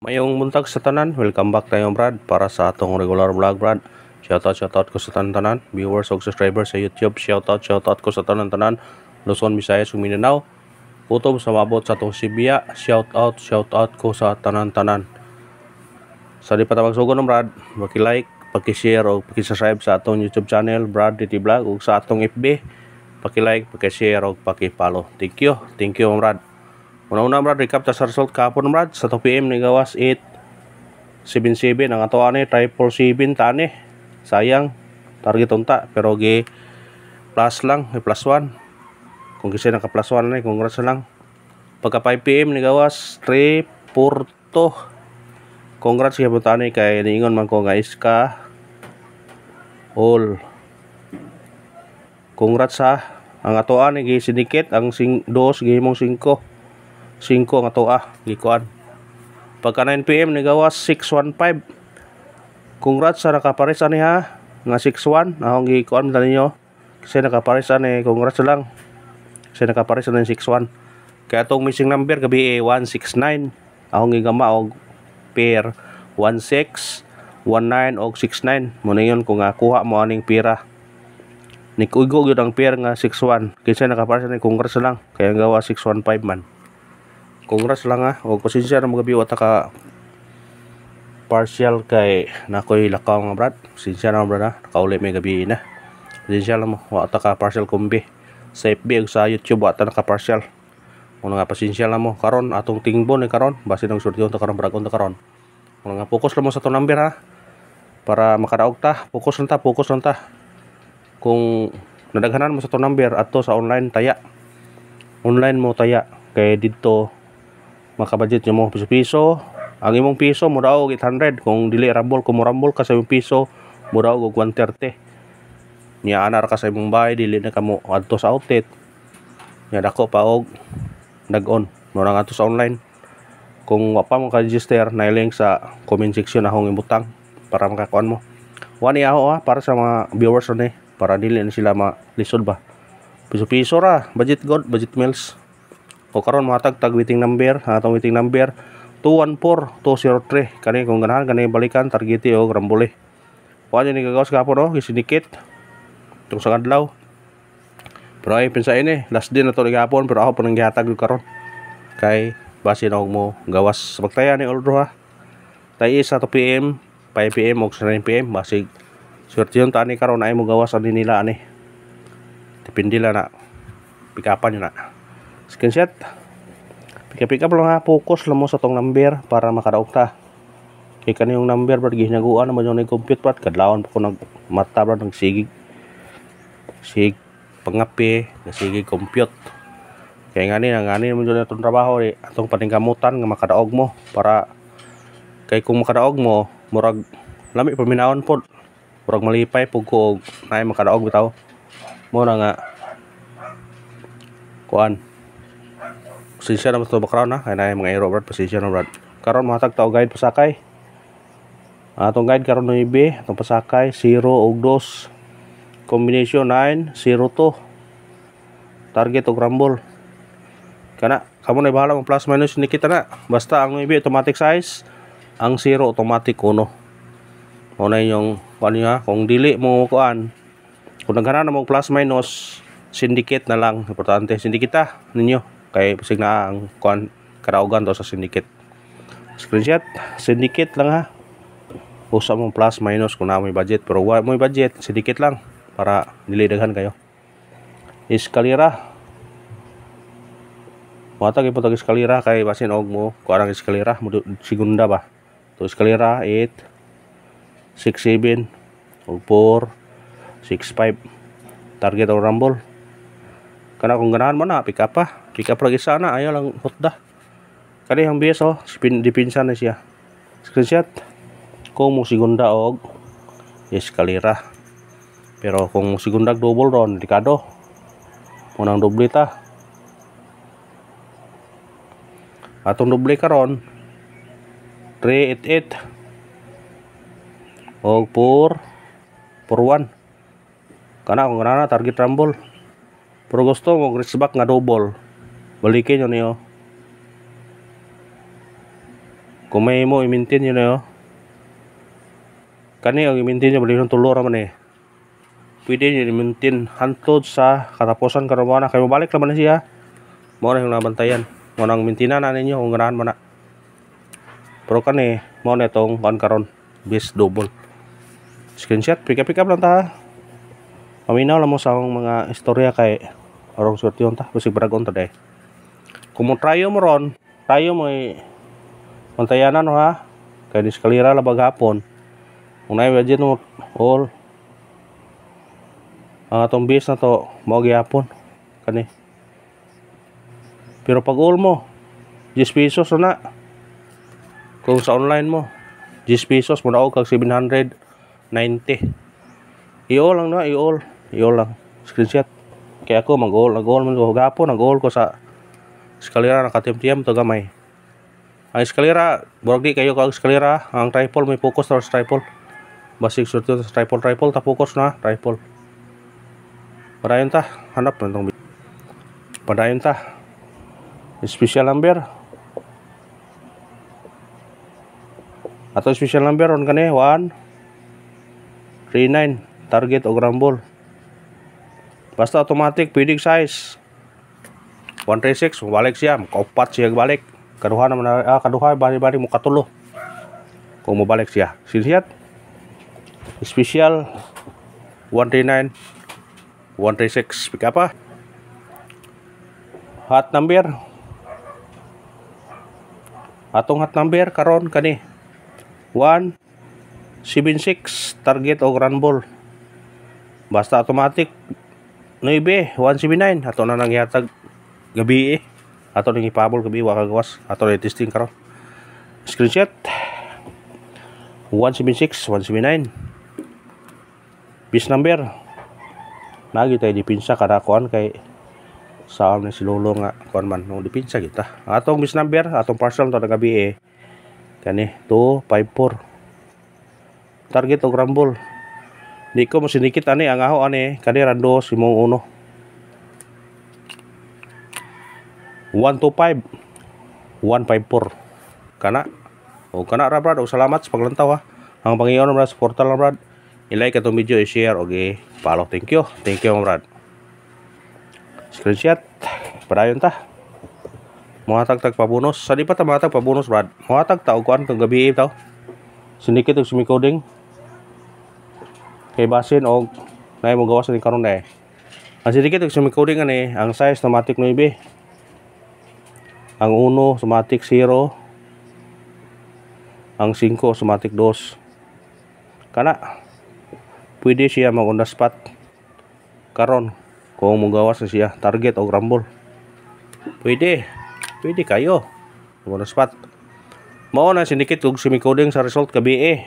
Mayong buntag sa tanan, welcome back tayo Brad para sa atong regular vlog Brad. Shoutout ko sa tanan viewers ug subscribers sa YouTube. Shoutout ko sa tanan Luzon, Visayas ug Mindanao. Kutob sa mabot sa atong Sibia. Shoutout ko sa tanan. Sa di pa ta magsugon Brad, paki-like, paki-share ug paki-subscribe sa atong YouTube channel Brad DT Vlog ug sa atong FB. Paki-like, paki-share ug paki-follow. Thank you Brad. Una Brad, recap sa result kahapon Brad sa 2 PM ni gawas 877 ang ato ani 777 tani. Sayang target unta pero gi plus lang, plus 1. Kung kasi naka plus 1 ni congrats lang. Pagka 5 PM ni gawas 342. Congrats gyud tani kay niingon man ko nga iska all. Congrats sa ang ato ani gi sinikit ang 2 gihimong 5 ang atoa gikuan. Pagka 9 PM ni gawas 615. Congrats sa nakapares ani ha nga 61 akong gikuan man ninyo kasi nakapares ani. Congrats lang kasi nakapares ani 61. Kaya atong missing number gabi 169 akong gigama og pair 1619 og 69 mo ningon kung kuha mo aning pira ni kuigo gyud ang pair nga 61 kasi nakapares ani. Congrats lang kaya gawa 615 man. Congrats lang ha. O pasensya na mga biwa ka partial kay nakoy lakaw nga Brad. Pasensya na Brad ha. Nakauli may gabi na. Pasensya lang mo. Wata ka partial kumbi. Sa FB ug sa YouTube wata naka partial. Kung nga pasensya lang mo. Karon atong tingbon ni karon. Basi nang surtiyon ta karon bragon ta karon. Kung nga focus lang mo sa to number ha. Para makadaog ta. Focus lang ta. Kung nadaghanan mo sa to number ato sa online taya. Online mo taya. Kay dito makabudget nyo mo piso-piso. Ang imong piso mo daw 800. Kung dili rambol, kung mo rambol ka sa imong piso mo daw 130. Niya anar ka sa imong bahay, dili na ka mo adto sa outlet. Niya dako pa og nag-on mo nang adto sa online. Kung wa pa mo ka-register, na link sa comment section akong ibutang para makakuan mo. Wani ako ha, para sa mga viewers ni para dili na sila malisod ba. Piso-piso ra, budget god, budget meals. O karon matag tag waiting number, atong waiting number 214203. Kani kung ganahan kani balikan targeti og rambole. Wa ni gagawas gapon no, gisinikit. Tung sa adlaw. Pero ay pinsa ini, last day na to gapon pero ako pa nang gihatag karon. Kay base na og mo gawas pagtaya ni Oldro ha. Tay sa 2 PM, 5 PM og 9 PM basig swerte yon tani karon ay mo gawas ani nila ani. Depende la na. Pikapan yun na. Screenshot. Pick up lang ha. Focus lang mo sa tong number para makadaog ta. Kaya kaniyong number brad gihinaguan naman yung compute brad. Kadlawon pa ko nagmata brad ng sigig pangapi sigig compute. Kaya ngani naman yun itong trabaho atong paningkamutan nga makadaog mo para kay kung makadaog mo murag lami paminawon po murag malipay pug ko naay makadaog bitaw mo na nga kuan. Pasensya naman ito background ha. Kaya na yung mga aero brad. Pasensya na brad. Karon mahatag tao guide pasakay. Atong guide karon ng ibi. Atong pasakay 0 og 2. Combination 9 0 2. Target og rumble. Kana kamo na bahala ng plus minus nikita na. Basta ang ibi automatic size. Ang 0 automatic 1. Una yung kuan niya. Kung dili mo kuan. Kung naghanan na mo plus minus syndicate na lang. Importante syndicate ninyo. Kay pasig na ang kuan karaogan to sa syndicate. Screenshot, syndicate lang ha. Usa mo plus minus kung na may budget pero wa mo budget, syndicate lang para dili daghan kayo. Eskalera. Matag ipon tag eskalera kay basin og mo kuan ang eskalera mo segunda ba. To eskalera 8 6 7 og 4 6 5. Target o rumble. Kana kung ganahan mo na pick up lagi sana ayaw lang hotda. Kani ang bias dipinsa na siya. Screenshot. Kung mo segunda og eskalera. Pero kung mo segunda double ron delikado. Unang doble ta. Atong doble karon 388 og 441. Kana kung ganahan na target rumble. Pero gusto mo reach back nga double. Balikin nyo niyo. Kung may mo i-maintain yun eh, oh. Kani ang i-maintain nyo bali ng tulo raman eh. Pwede nyo i-maintain hantod sa katapusan karon mo na kay mabalik naman na siya. Mo na yung nabantayan. Mo nang maintinan na ninyo kung ganahan mo na. Pero kani mo na itong karon bis double. Screenshot, pick up lang ta. Paminaw lang mo sa akong mga istorya kay arong swerte yun ta. Basig bragon ta day. Kung mo tryo mo ron, tayo mo mantayanan no ha. Kay diskalira labag hapon. Kung na-budget mo all ang atong base na to mao gyapon kani. Pero pag all mo 10 pesos na. Kung sa online mo 10 pesos mo na kag 790. I-all lang na, i-all lang. Screenshot. Kaya ako mag-all man ko gapon, nag-all ko sa eskalera nakatim-tiam to gamay. Ang eskalera, burag di kayo kag eskalera, ang triple may focus sa triple. Basig surto sa triple ta focus na triple. Padayon ta, hanap na tong. Padayon ta. Special number. Ato special number on kani 139 target o grambol. Basta automatic pwedeng size 136 balik siya, makaupat siya balik. Kaduha naman kaduha bali-bali mo katulo. Kung mo balik siya. Sihat. Special 139 136 pick up. Hot number. Atong hot number karon kani 176 target o grand ball. Basta automatic 9 179 ato na nanghihatag gabi ato nang ipabol gabi wa kagawas ato na testing karon. Screenshot 176 179 bis number nagi tayo dipinsa kada kuan kay saan na si lolo nga kuan man no dipinsa kita atong bis number atong parcel to gabi kani 254 target o grambol. Di ko mo sinikit ani ang aho ani kani rando simong uno 125 154 kana o kana ra brad o salamat sa paglantaw ha. Ang Panginoon brad sa portal na brad i-like atong video i-share okay follow. Thank you brad. Screenshot padayon ta. Muhatag pabonus. Sa di pa ta muhatag pabonus brad. Muhatag ta og kuan kang gabi taw. Sinikit og sumicoding. Kay basin og nay mo gawas ni karon na Ang sinikit og sumicoding ani ang size na matic 9. Ang 1 somatic 0. Ang 5 somatic 2. Kana pwede siya mag on the spot karon kung mo gawas na siya target o grambol. Pwede kayo on the spot. Mao na sinikit og sumicoding sa result kabi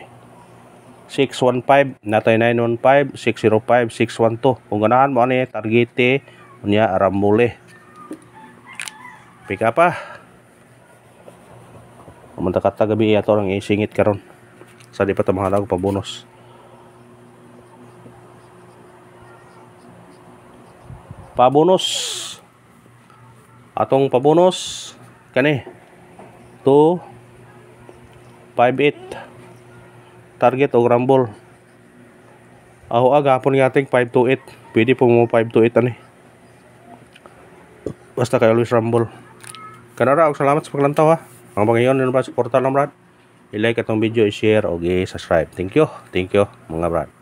615 natay 915 605 612 kung ganahan mo ani targete unya rambole pick up Pumunta ka gabi ato lang isingit karon sa di pa ta mahalag pa bonus. Pabonus atong pabonus kani 258 target o grambol. Aho aga hapon yating 528 pwede po mo 528 ani basta kay always rumble. Kanara og salamat sa paglantaw ha. Ang Panginoon na ba sa portal ng brad i-like atong video i-share og i-subscribe. Thank you mga brad.